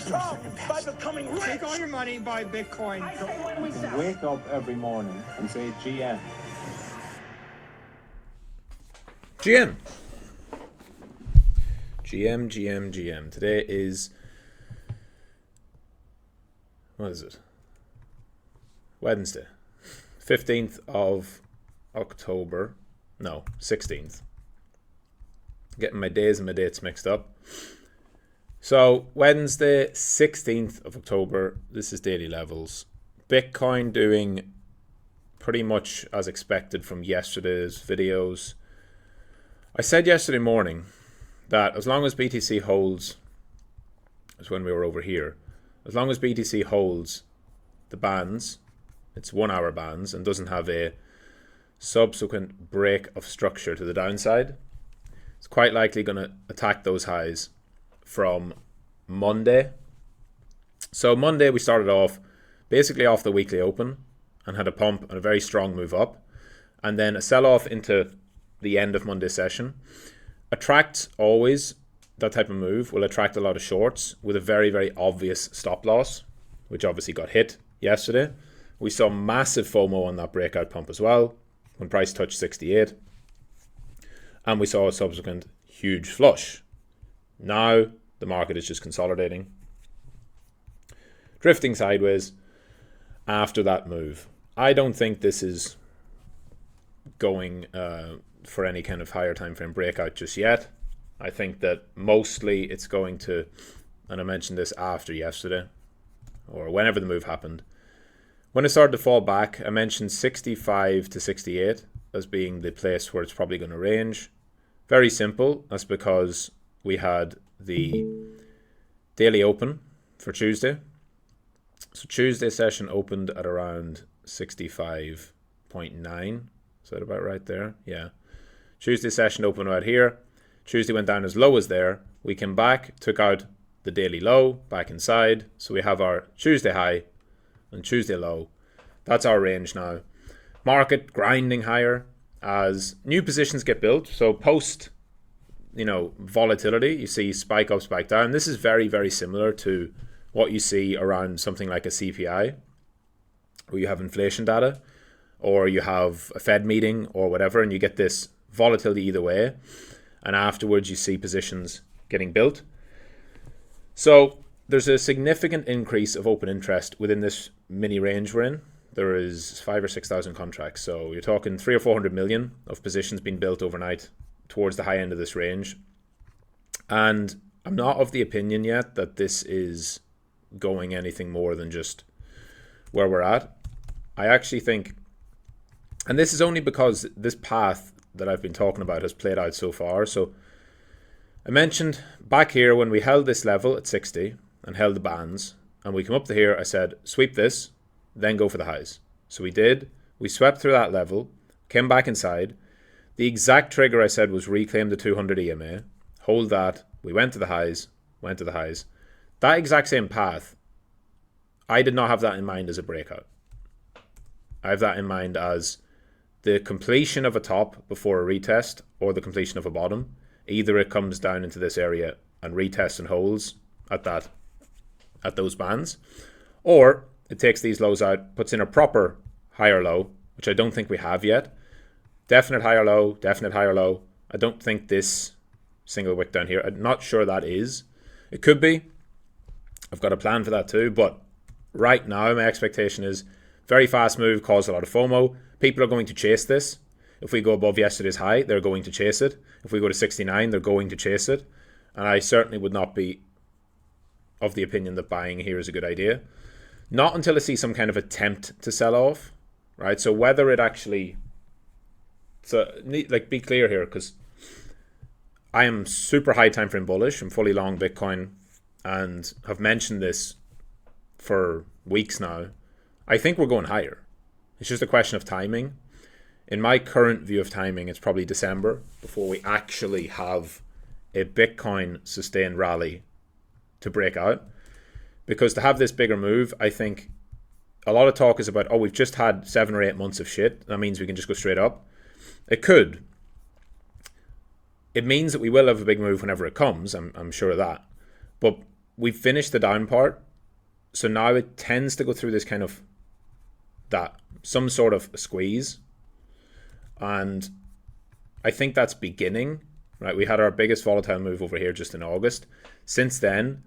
by becoming rich. Take all your money, buy Bitcoin. You can wake up every morning and say GM. GM. GM. Today is... what is it? Wednesday. 15th of October. No, 16th. Getting my days and my dates mixed up. So, Wednesday, 16th of October. This is daily levels. Bitcoin doing pretty much as expected from yesterday's videos. I said yesterday morning that as long as BTC holds, as when we were over here, as long as BTC holds the bands, it's 1 hour bands, and doesn't have a subsequent break of structure to the downside, it's quite likely going to attack those highs from Monday. So Monday we started off basically off the weekly open and had a pump and a very strong move up, and then a sell-off into the end of Monday's session. Attracts always, that type of move will attract a lot of shorts with a very, very obvious stop loss, which obviously got hit yesterday. We saw massive FOMO on that breakout pump as well when price touched 68. And we saw a subsequent huge flush. Now the market is just consolidating, drifting sideways after that move. I don't think this is going for any kind of higher time frame breakout just yet. I think that mostly it's going to, and I mentioned this after yesterday, or whenever the move happened, when it started to fall back, I mentioned 65 to 68 as being the place where it's probably going to range. Very simple. That's because we had the daily open for Tuesday. So Tuesday session opened at around 65.9. Is that about right there? Yeah. Tuesday session opened right here. Tuesday went down as low as there. We came back, took out the daily low, back inside. So we have our Tuesday high and Tuesday low. That's our range now. Market grinding higher as new positions get built. So post, volatility, you see spike up, spike down. This is very, very similar to what you see around something like a CPI, where you have inflation data, or you have a Fed meeting or whatever, and you get this volatility either way. And afterwards, you see positions getting built. So there's a significant increase of open interest within this mini range we're in. There is 5,000 or 6,000 contracts. So you're talking 300 or 400 million of positions being built overnight towards the high end of this range. And I'm not of the opinion yet that this is going anything more than just where we're at. I actually think, and this is only because this path that I've been talking about has played out so far. So I mentioned back here when we held this level at 60 and held the bands, and we come up to here, I said, sweep this, then go for the highs. So we did. We swept through that level, came back inside. The exact trigger I said was reclaim the 200 EMA, hold that. We went to the highs, went to the highs. That exact same path, I did not have that in mind as a breakout. I have that in mind as the completion of a top before a retest or the completion of a bottom. Either it comes down into this area and retests and holds at those bands, or it takes these lows out, puts in a proper higher low, which I don't think we have yet. Definite higher low, definite higher low. I don't think this single wick down here, I'm not sure that is. It could be. I've got a plan for that too, but right now my expectation is very fast move, caused a lot of FOMO. People are going to chase this. If we go above yesterday's high, they're going to chase it. If we go to 69, they're going to chase it. And I certainly would not be of the opinion that buying here is a good idea. Not until I see some kind of attempt to sell off, right? So whether it actually... So, be clear here, because I am super high time frame bullish. I'm fully long Bitcoin and have mentioned this for weeks now. I think we're going higher. It's just a question of timing. In my current view of timing, it's probably December before we actually have a Bitcoin sustained rally to break out. Because to have this bigger move, I think a lot of talk is about, we've just had 7 or 8 months of shit. That means we can just go straight up. It could. It means that we will have a big move whenever it comes. I'm sure of that. But we've finished the down part. So now it tends to go through this kind of some sort of squeeze. And I think that's beginning, right? We had our biggest volatile move over here just in August. Since then,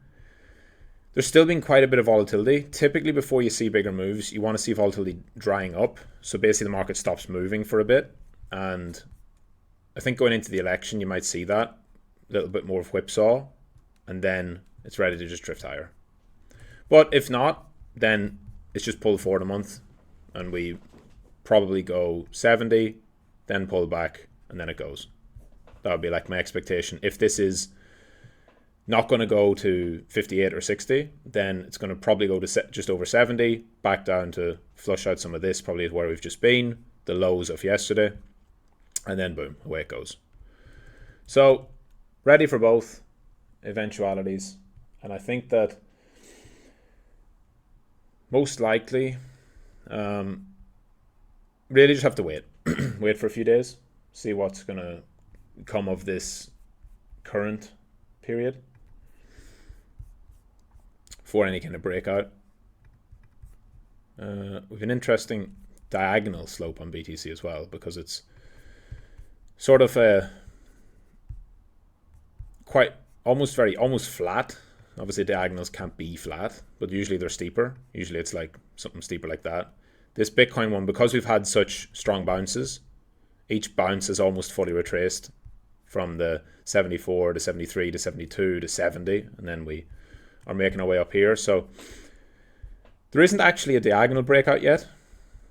there's still been quite a bit of volatility. Typically, before you see bigger moves, you want to see volatility drying up. So basically, the market stops moving for a bit. And I think going into the election, you might see that. A little bit more of whipsaw. And then it's ready to just drift higher. But if not, then it's just pull forward a month. And we probably go 70, then pull back, and then it goes. That would be like my expectation. If this is not going to go to 58 or 60, then it's going to probably go to just over 70, back down to flush out some of this, probably is where we've just been, the lows of yesterday, and then boom, away it goes. So, ready for both eventualities. And I think that most likely, really just have to wait. Wait for a few days, see what's going to come of this current period for any kind of breakout. We've an interesting diagonal slope on BTC as well, because it's sort of a almost flat. Obviously diagonals can't be flat, but usually they're steeper. Usually it's like something steeper like that. This Bitcoin one, because we've had such strong bounces, each bounce is almost fully retraced from the 74 to 73 to 72 to 70, and then we are making our way up here. So there isn't actually a diagonal breakout yet,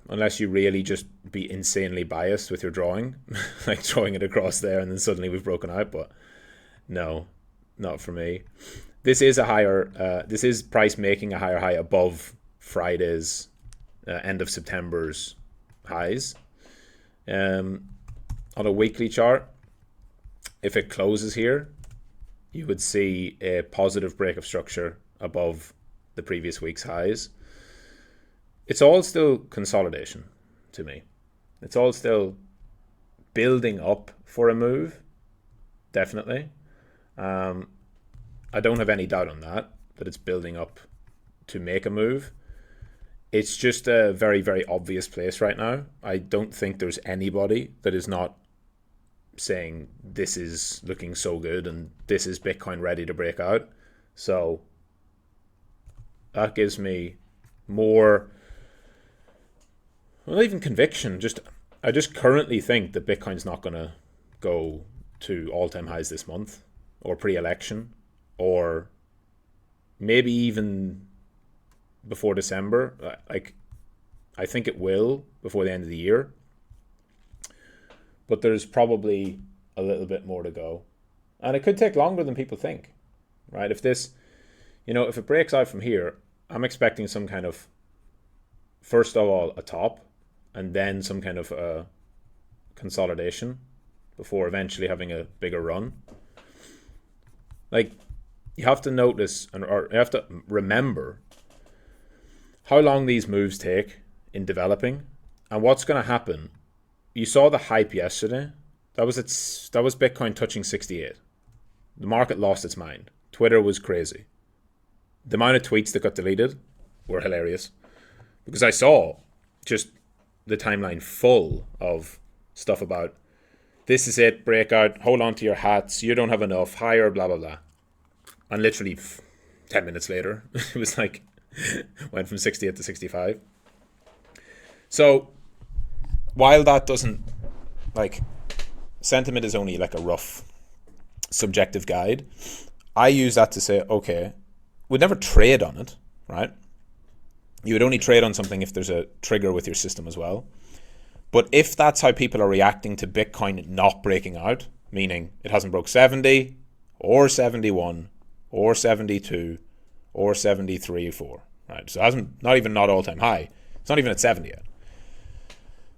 unless you really just be insanely biased with your drawing, like drawing it across there and then suddenly we've broken out. But no, not for me. This is this is price making a higher high above Friday's end of September's highs. On a weekly chart, if it closes here, you would see a positive break of structure above the previous week's highs. It's all still consolidation to me. It's all still building up for a move, definitely. I don't have any doubt on that it's building up to make a move. It's just a very, very obvious place right now. I don't think there's anybody that is not saying this is looking so good and this is Bitcoin ready to break out. So that gives me more, well, even conviction. I just currently think that Bitcoin's not going to go to all-time highs this month or pre-election, or maybe even before December. Like, I think it will before the end of the year, but there's probably a little bit more to go, and it could take longer than people think, right? If this, if it breaks out from here, I'm expecting some kind of, first of all, a top, and then some kind of consolidation before eventually having a bigger run. Like, you have to notice, or you have to remember how long these moves take in developing and what's going to happen. You saw the hype yesterday. That was Bitcoin touching 68. The market lost its mind. Twitter was crazy. The amount of tweets that got deleted were hilarious, because I saw just the timeline full of stuff about, this is it, breakout, hold on to your hats, you don't have enough, higher, blah, blah, blah. And literally 10 minutes later, it was like, went from 68 to 65. So while that doesn't, like, sentiment is only like a rough subjective guide, I use that to say, okay, we'd never trade on it, right? You would only trade on something if there's a trigger with your system as well. But if that's how people are reacting to Bitcoin not breaking out, meaning it hasn't broke 70 or 71 or 72 or 73 or 4, right? So it hasn't, not all-time high. It's not even at 70 yet.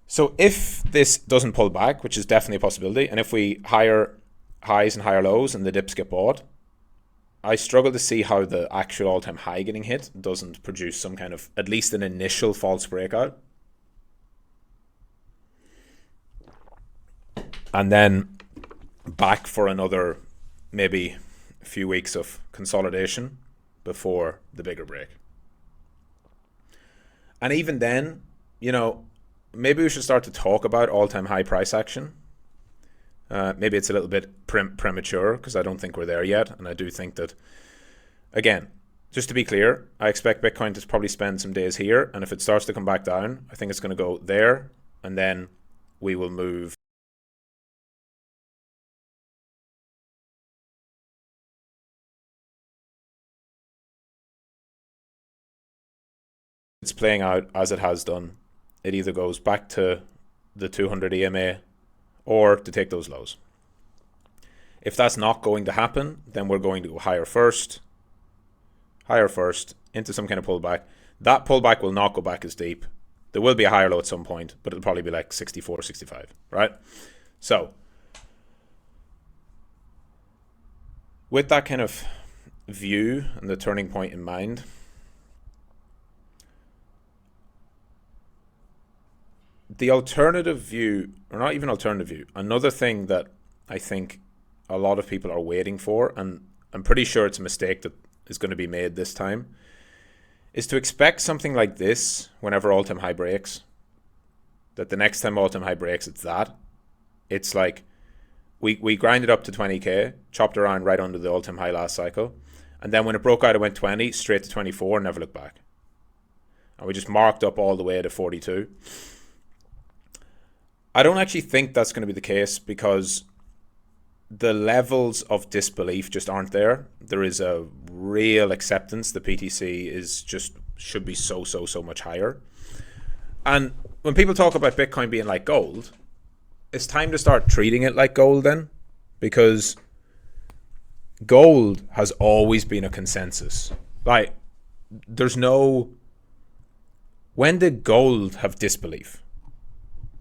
So if this doesn't pull back, which is definitely a possibility, and if we higher highs and higher lows and the dips get bought, I struggle to see how the actual all-time high getting hit doesn't produce some kind of, at least an initial false breakout. And then back for another maybe a few weeks of consolidation before the bigger break. And even then, maybe we should start to talk about all-time high price action. Maybe it's a little bit premature because I don't think we're there yet. And I do think that, again, just to be clear, I expect Bitcoin to probably spend some days here. And if it starts to come back down, I think it's going to go there. And then we will move. It's playing out as it has done. It either goes back to the 200 EMA or to take those lows. If that's not going to happen, then we're going to go higher first, into some kind of pullback. That pullback will not go back as deep. There will be a higher low at some point, but it'll probably be like 64 or 65, right? So, with that kind of view and the turning point in mind, the alternative view, or not even alternative view, another thing that I think a lot of people are waiting for, and I'm pretty sure it's a mistake that is going to be made this time, is to expect something like this whenever all-time high breaks. That the next time all-time high breaks, it's that. It's like we grinded up to 20k, chopped around right under the all-time high last cycle, and then when it broke out, it went 20, straight to 24, and never looked back. And we just marked up all the way to 42. I don't actually think that's going to be the case because the levels of disbelief just aren't there. There is a real acceptance the PTC should be so much higher. And when people talk about Bitcoin being like gold, it's time to start treating it like gold then, because gold has always been a consensus. Like, when did gold have disbelief?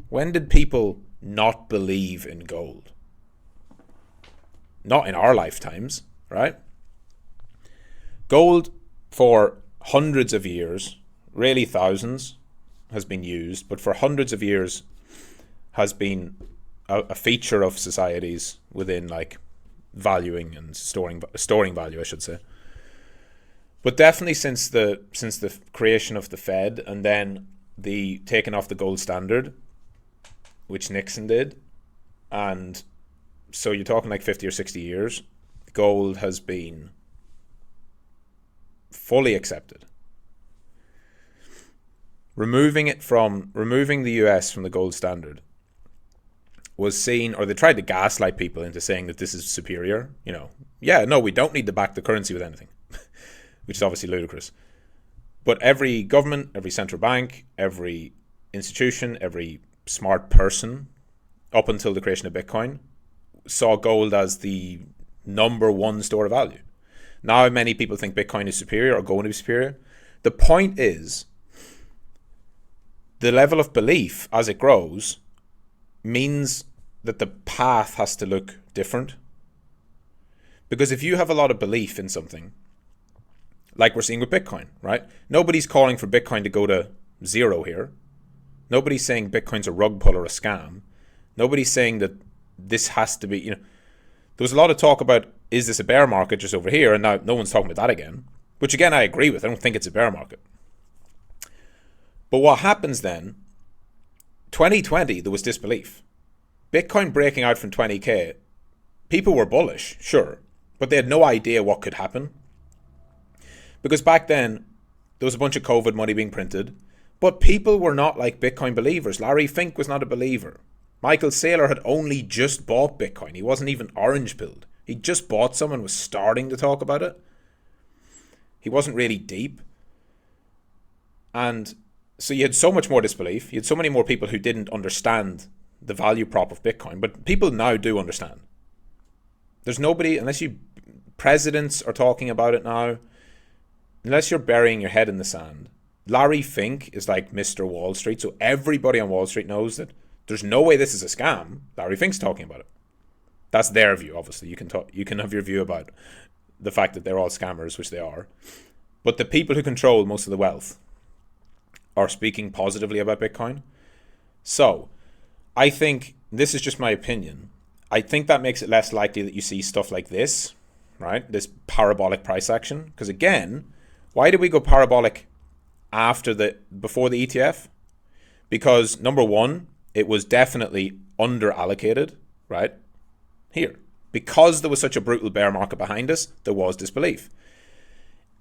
When did people not believe in gold? Not in our lifetimes, right? Gold for hundreds of years, really thousands, has been used, but for hundreds of years has been a feature of societies within like valuing and storing value, I should say. But definitely since the creation of the Fed and then the taking off the gold standard, which Nixon did, and so you're talking like 50 or 60 years, gold has been fully accepted. Removing the US from the gold standard was seen, or they tried to gaslight people into saying that this is superior. We don't need to back the currency with anything, which is obviously ludicrous. But every government, every central bank, every institution, every smart person, up until the creation of Bitcoin, saw gold as the number one store of value. Now many people think Bitcoin is superior or going to be superior. The point is, the level of belief as it grows means that the path has to look different. Because if you have a lot of belief in something, like we're seeing with Bitcoin, right? Nobody's calling for Bitcoin to go to zero here. Nobody's saying Bitcoin's a rug pull or a scam. Nobody's saying that this has to be, there was a lot of talk about, is this a bear market just over here? And now no one's talking about that again, which again, I agree with. I don't think it's a bear market. But what happens then, 2020, there was disbelief. Bitcoin breaking out from 20k, people were bullish, sure, but they had no idea what could happen. Because back then, there was a bunch of COVID money being printed, but people were not like Bitcoin believers. Larry Fink was not a believer. Michael Saylor had only just bought Bitcoin. He wasn't even orange pilled. He just bought some and was starting to talk about it. He wasn't really deep. And so you had so much more disbelief. You had so many more people who didn't understand the value prop of Bitcoin. But people now do understand. There's nobody, presidents are talking about it now, unless you're burying your head in the sand. Larry Fink is like Mr. Wall Street, so everybody on Wall Street knows that there's no way this is a scam. Larry Fink's talking about it. That's their view, obviously. You can have your view about the fact that they're all scammers, which they are. But the people who control most of the wealth are speaking positively about Bitcoin. So, I think, this is just my opinion, I think that makes it less likely that you see stuff like this, right? This parabolic price action. Because again, why did we go parabolic before the ETF? Because number one, it was definitely under allocated, right? Here. Because there was such a brutal bear market behind us, there was disbelief.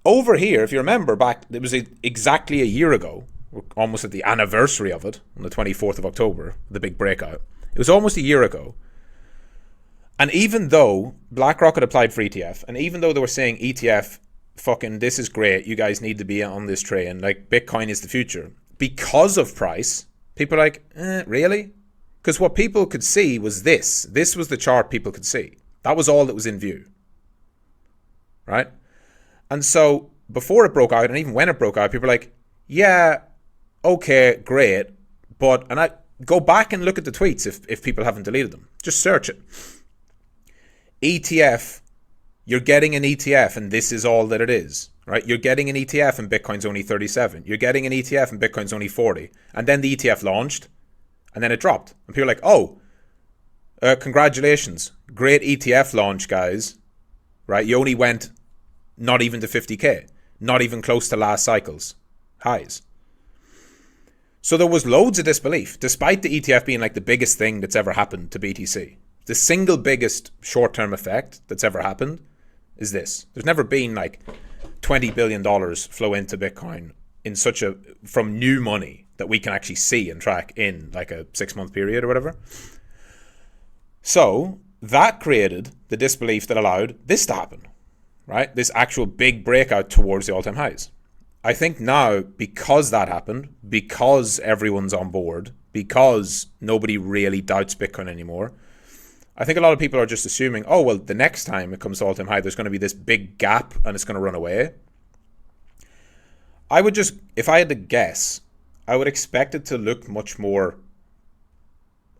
Over here, if you remember back, it was exactly a year ago, almost at the anniversary of it, on the 24th of October, the big breakout. It was almost a year ago. And even though BlackRock had applied for ETF, and even though they were saying ETF, fucking, this is great, you guys need to be on this train, like Bitcoin is the future. Because of price, people are like, really? Because what people could see was this. This was the chart people could see. That was all that was in view. Right? And so before it broke out, and even when it broke out, people were like, yeah, okay, great. But, and I go back and look at the tweets if people haven't deleted them. Just search it. ETF, you're getting an ETF and this is all that it is, right? You're getting an ETF and Bitcoin's only 37. You're getting an ETF and Bitcoin's only 40. And then the ETF launched and then it dropped. And people are like, oh, congratulations. Great ETF launch, guys. Right? You only went not even to 50K. Not even close to last cycle's highs. So there was loads of disbelief, despite the ETF being like the biggest thing that's ever happened to BTC. The single biggest short-term effect that's ever happened is this. There's never been like $20 billion flow into Bitcoin in from new money that we can actually see and track in like a 6-month period or whatever. So that created the disbelief that allowed this to happen, right? This actual big breakout towards the all-time highs. I think now, because that happened, because everyone's on board, because nobody really doubts Bitcoin anymore, I think a lot of people are just assuming, oh, well, the next time it comes to all-time high, there's going to be this big gap and it's going to run away. If I had to guess, I would expect it to look much more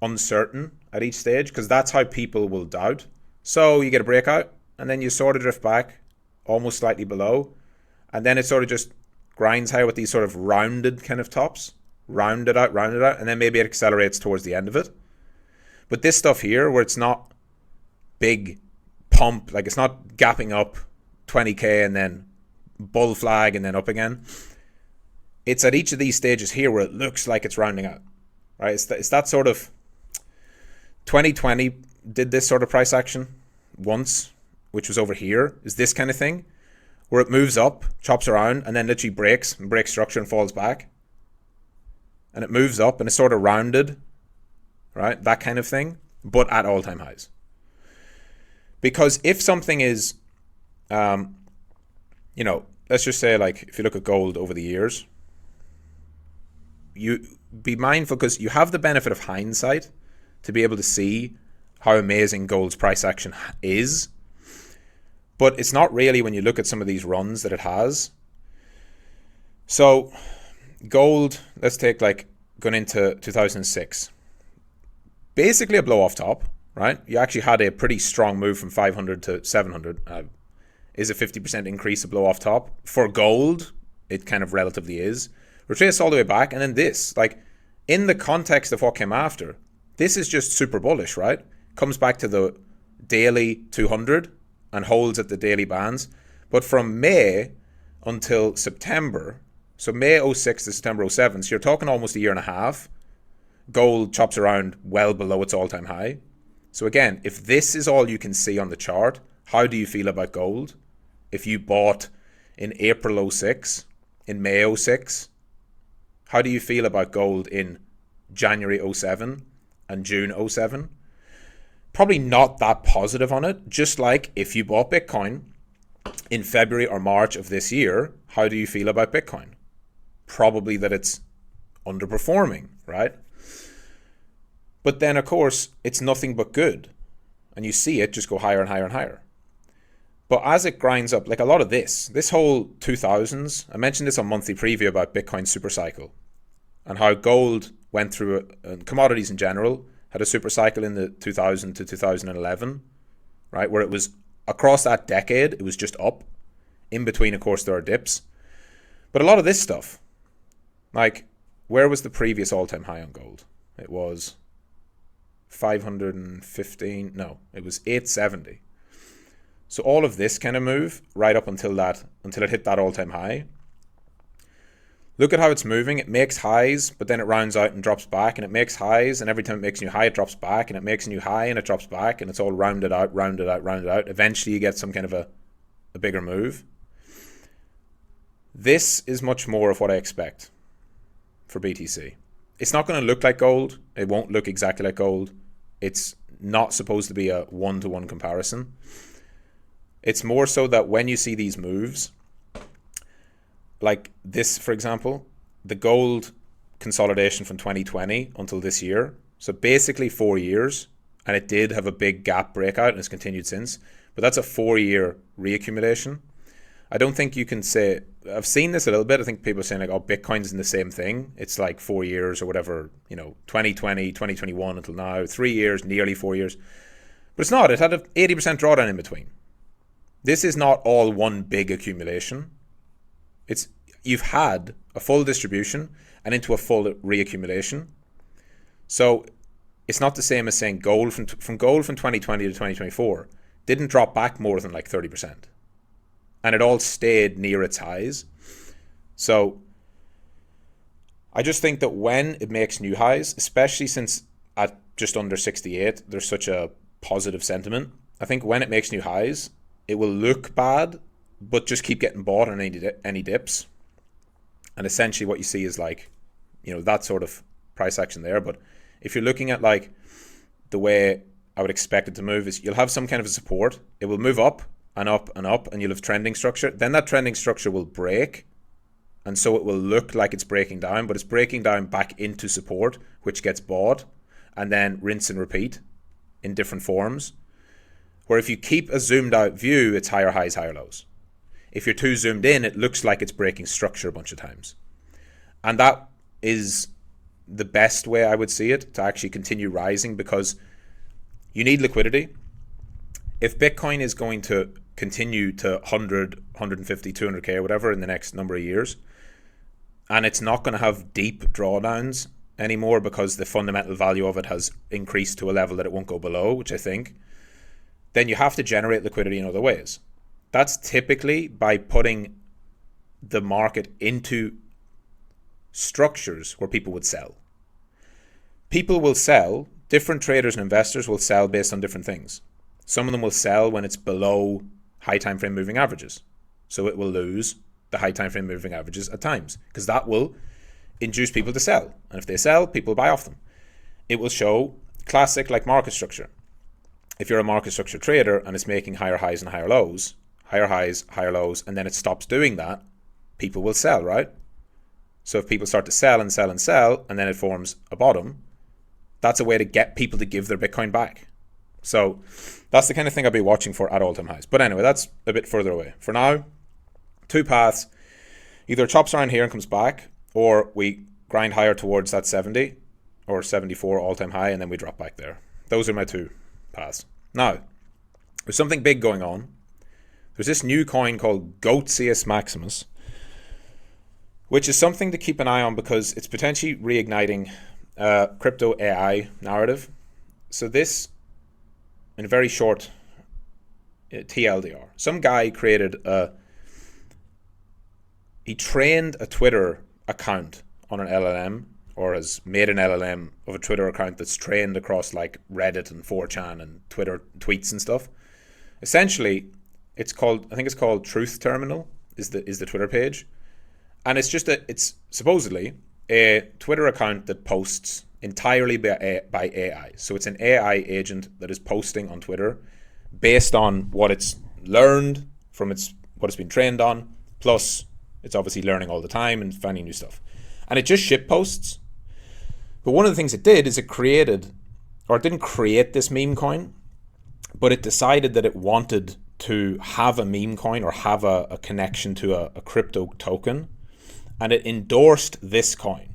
uncertain at each stage, because that's how people will doubt. So you get a breakout and then you sort of drift back almost slightly below, and then it sort of just grinds higher with these sort of rounded kind of tops, rounded out, and then maybe it accelerates towards the end of it. But this stuff here, where it's not big pump, like it's not gapping up 20K and then bull flag and then up again. It's at each of these stages here where it looks like it's rounding out, right? It's that sort of 2020 did this sort of price action once, which was over here, is this kind of thing, where it moves up, chops around, and then literally breaks structure and falls back. And it moves up and it's sort of rounded, right? That kind of thing, but at all-time highs. Because if something is, let's just say, like, if you look at gold over the years, you be mindful, because you have the benefit of hindsight to be able to see how amazing gold's price action is. But it's not really when you look at some of these runs that it has. So gold, let's take like going into 2006. Basically a blow off top, right? You actually had a pretty strong move from 500 to 700. Is a 50% increase a blow off top. For gold, it kind of relatively is. Retrace all the way back, and then this, like, in the context of what came after, this is just super bullish, right? Comes back to the daily 200 and holds at the daily bands. But from May until September, so May 06 to September 07, so you're talking almost a year and a half, gold chops around well below its all-time high. So again, if this is all you can see on the chart, how do you feel about gold? If you bought in April 06, in May 06, how do you feel about gold in January 07 and June 07? Probably not that positive on it. Just like if you bought Bitcoin in February or March of this year, how do you feel about Bitcoin? Probably that it's underperforming, right? But then, of course, it's nothing but good. And you see it just go higher and higher and higher. But as it grinds up, like a lot of this whole 2000s, I mentioned this on Monthly Preview about Bitcoin super cycle and how gold went through it, and commodities in general had a super cycle in the 2000 to 2011, right? Where it was across that decade, it was just up. In between, of course, there are dips. But a lot of this stuff, like, where was the previous all-time high on gold? It was 515, no, it was 870. So all of this kind of move right up until it hit that all-time high. Look at how it's moving. It makes highs, but then it rounds out and drops back, and it makes highs, and every time it makes a new high, it drops back, and it makes a new high, and it drops back, and it's all rounded out, rounded out, rounded out. Eventually you get some kind of a bigger move. This is much more of what I expect for BTC. It's not going to look like gold. It won't look exactly like gold. It's not supposed to be a one-to-one comparison. It's more so that when you see these moves, like this, for example, the gold consolidation from 2020 until this year, so basically 4 years, and it did have a big gap breakout and it's continued since, but that's a 4-year reaccumulation. I don't think you can say, I've seen this a little bit, I think people are saying like, oh, Bitcoin's in the same thing, it's like 4 years or whatever, 2020, 2021 until now, 3 years, nearly 4 years, but it's not. It had an 80% drawdown in between. This is not all one big accumulation. You've had a full distribution and into a full reaccumulation. So it's not the same as saying gold from gold from 2020 to 2024 didn't drop back more than like 30%. And it all stayed near its highs. So I just think that when it makes new highs, especially since at just under 68, there's such a positive sentiment. I think when it makes new highs, it will look bad, but just keep getting bought on any dips. And essentially what you see is like, that sort of price action there. But if you're looking at like the way I would expect it to move is you'll have some kind of a support. It will move up and up and up, and you'll have trending structure. Then that trending structure will break. And so it will look like it's breaking down, but it's breaking down back into support, which gets bought, and then rinse and repeat in different forms. Where if you keep a zoomed out view, it's higher highs, higher lows. If you're too zoomed in, it looks like it's breaking structure a bunch of times. And that is the best way I would see it to actually continue rising, because you need liquidity. If Bitcoin is going to continue to 100, 150, 200K or whatever in the next number of years, and it's not going to have deep drawdowns anymore because the fundamental value of it has increased to a level that it won't go below, which I think, then you have to generate liquidity in other ways. That's typically by putting the market into structures where people would sell. People will sell, different traders and investors will sell based on different things. Some of them will sell when it's below high time frame moving averages. So it will lose the high time frame moving averages at times, because that will induce people to sell. And if they sell, people buy off them. It will show classic like market structure. If you're a market structure trader and it's making higher highs and higher lows, higher highs, higher lows, and then it stops doing that, people will sell, right? So if people start to sell and sell and sell, and then it forms a bottom, that's a way to get people to give their Bitcoin back. So that's the kind of thing I'll be watching for at all-time highs. But anyway, that's a bit further away. For now, two paths. Either it chops around here and comes back, or we grind higher towards that 70 or 74 all-time high, and then we drop back there. Those are my two paths. Now, there's something big going on. There's this new coin called Goatsius Maximus, which is something to keep an eye on because it's potentially reigniting crypto AI narrative. So this, in a very short TLDR, some guy he trained a Twitter account on an LLM, or has made an LLM of a Twitter account that's trained across like Reddit and 4chan and Twitter tweets and stuff. Essentially, I think it's called Truth Terminal is the Twitter page. And it's supposedly a Twitter account that posts entirely by AI. So it's an AI agent that is posting on Twitter based on what it's learned from what it's been trained on, plus it's obviously learning all the time and finding new stuff. And it just shit posts. But one of the things it did is it didn't create this meme coin, but it decided that it wanted to have a meme coin or have a connection to a crypto token, and it endorsed this coin.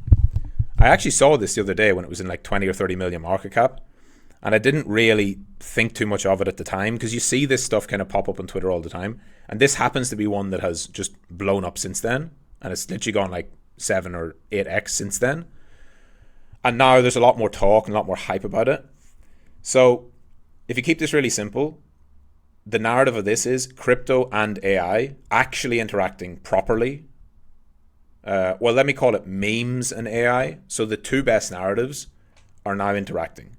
I actually saw this the other day when it was in like 20 or 30 million market cap, and I didn't really think too much of it at the time because you see this stuff kind of pop up on Twitter all the time, and this happens to be one that has just blown up since then, and it's literally gone like 7 or 8x since then. And now there's a lot more talk and a lot more hype about it. So if you keep this really simple, the narrative of this is crypto and AI actually interacting properly. Well, let me call it memes and AI. So the two best narratives are now interacting.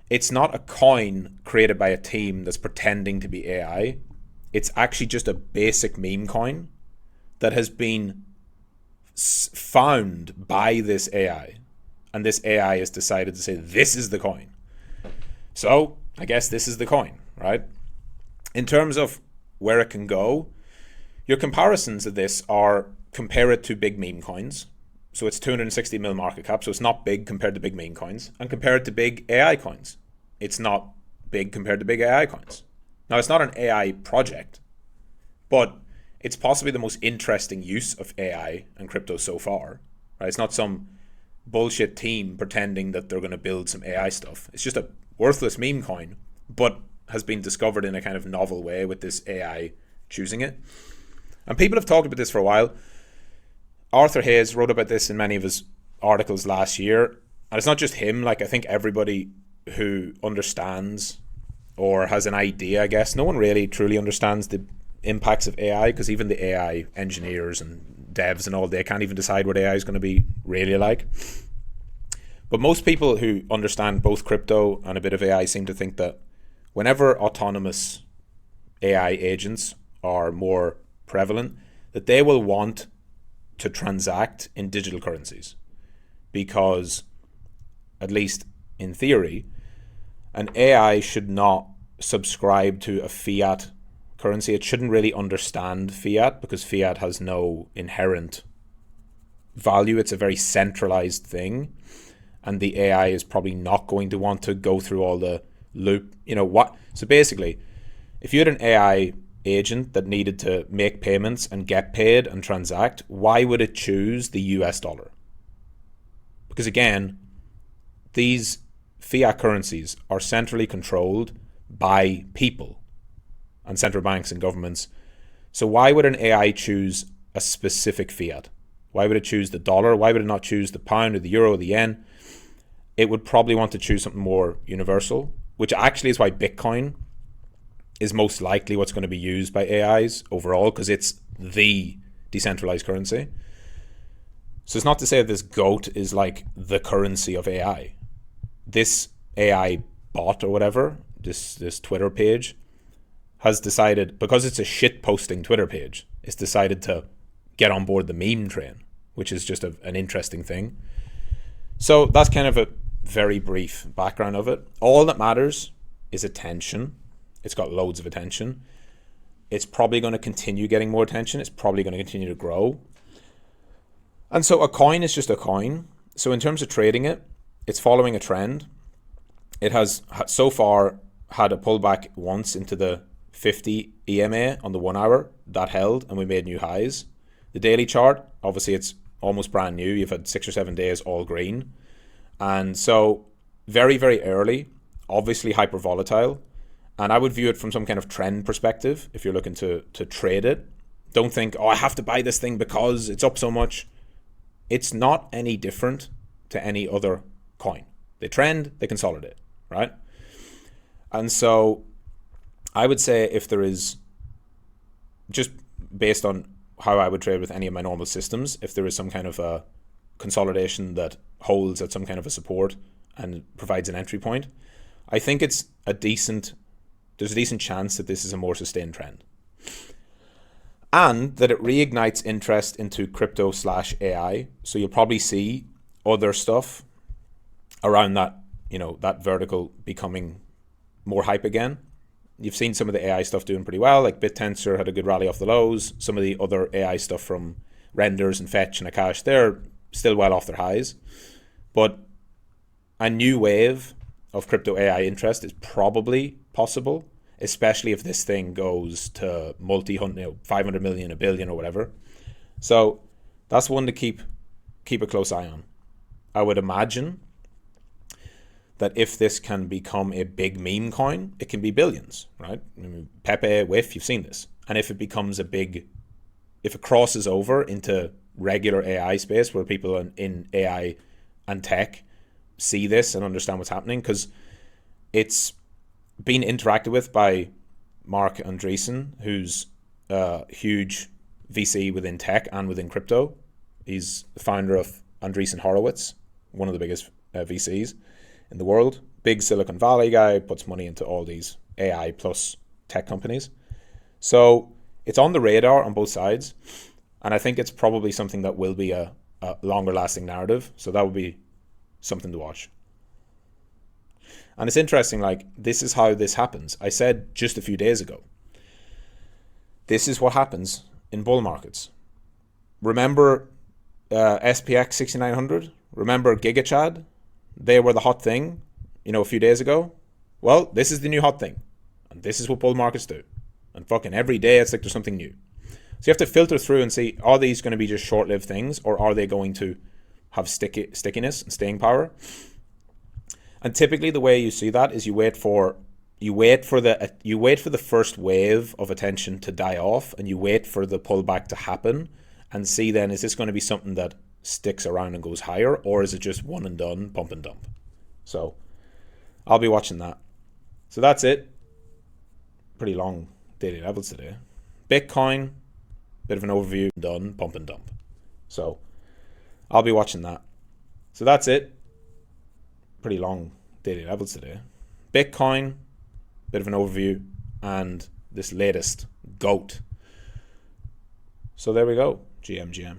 It's not a coin created by a team that's pretending to be AI. It's actually just a basic meme coin that has been found by this AI. And this AI has decided to say, this is the coin. So I guess this is the coin, right? In terms of where it can go, your comparisons of this are compare it to big meme coins. So it's 260 mil market cap, so it's not big compared to big meme coins. And compare it to big AI coins. It's not big compared to big AI coins. Now, it's not an AI project, but it's possibly the most interesting use of AI and crypto so far. Right? It's not some bullshit team pretending that they're going to build some AI stuff. It's just a worthless meme coin, but has been discovered in a kind of novel way with this AI choosing it. And people have talked about this for a while. Arthur Hayes wrote about this in many of his articles last year. And it's not just him. Like, I think everybody who understands or has an idea, I guess, no one really truly understands the impacts of AI, because even the AI engineers and devs and all, they can't even decide what AI is going to be really like. But most people who understand both crypto and a bit of AI seem to think that whenever autonomous AI agents are more prevalent, that they will want to transact in digital currencies, because, at least in theory, an AI should not subscribe to a fiat currency. It shouldn't really understand fiat, because fiat has no inherent value. It's a very centralized thing, and the AI is probably not going to want to go through all the loop. So basically, if you had an AI agent that needed to make payments and get paid and transact, why would it choose the US dollar? Because again, these fiat currencies are centrally controlled by people and central banks and governments. So why would an AI choose a specific fiat? Why would it choose the dollar? Why would it not choose the pound or the euro or the yen? It would probably want to choose something more universal, which actually is why Bitcoin is most likely what's going to be used by AIs overall, because it's the decentralized currency. So it's not to say that this GOAT is like the currency of AI. This AI bot or whatever, this Twitter page, has decided, because it's a shit posting Twitter page, it's decided to get on board the meme train, which is just an interesting thing. So that's kind of a very brief background of it. All that matters is attention. It's got loads of attention. It's probably going to continue getting more attention. It's probably going to continue to grow. And so a coin is just a coin. So in terms of trading it, it's following a trend. It has so far had a pullback once into the 50 EMA on the 1 hour. That held, and we made new highs. The daily chart, obviously it's almost brand new. You've had 6 or 7 days all green. And so very, very early, obviously hyper volatile. And I would view it from some kind of trend perspective if you're looking to trade it. Don't think, I have to buy this thing because it's up so much. It's not any different to any other coin. They trend, they consolidate, right? And so I would say, if there is, just based on how I would trade with any of my normal systems, if there is some kind of a consolidation that holds at some kind of a support and provides an entry point, I think there's a decent chance that this is a more sustained trend, and that it reignites interest into crypto/AI. So you'll probably see other stuff around that, that vertical becoming more hype again. You've seen some of the AI stuff doing pretty well, like BitTensor had a good rally off the lows. Some of the other AI stuff from Renders and Fetch and Akash, they're still well off their highs. But a new wave of crypto AI interest is probably possible, especially if this thing goes to 500 million, a billion or whatever. So that's one to keep a close eye on. I would imagine that if this can become a big meme coin, it can be billions, right? I mean, Pepe, WIF, you've seen this. And if it becomes if it crosses over into regular AI space where people in AI and tech see this and understand what's happening, because it's being interacted with by Mark Andreessen, who's a huge VC within tech and within crypto. He's the founder of Andreessen Horowitz, one of the biggest VCs in the world. Big Silicon Valley guy, puts money into all these AI plus tech companies. So it's on the radar on both sides. And I think it's probably something that will be a longer lasting narrative. So that would be something to watch. And it's interesting, like, this is how this happens. I said just a few days ago, this is what happens in bull markets. Remember SPX 6900? Remember GigaChad? They were the hot thing, a few days ago. Well, this is the new hot thing. And this is what bull markets do. And fucking every day it's like there's something new. So you have to filter through and see, are these going to be just short-lived things, or are they going to have stickiness and staying power? And typically the way you see that is you wait for the first wave of attention to die off, and you wait for the pullback to happen, and see then, is this going to be something that sticks around and goes higher, or is it just one and done, pump and dump? So I'll be watching that. So that's it. Pretty long daily levels today. Bitcoin, bit of an overview, done, pump and dump. So I'll be watching that. So that's it. Pretty long daily levels today. Bitcoin, bit of an overview, and this latest GOAT. So there we go. GM.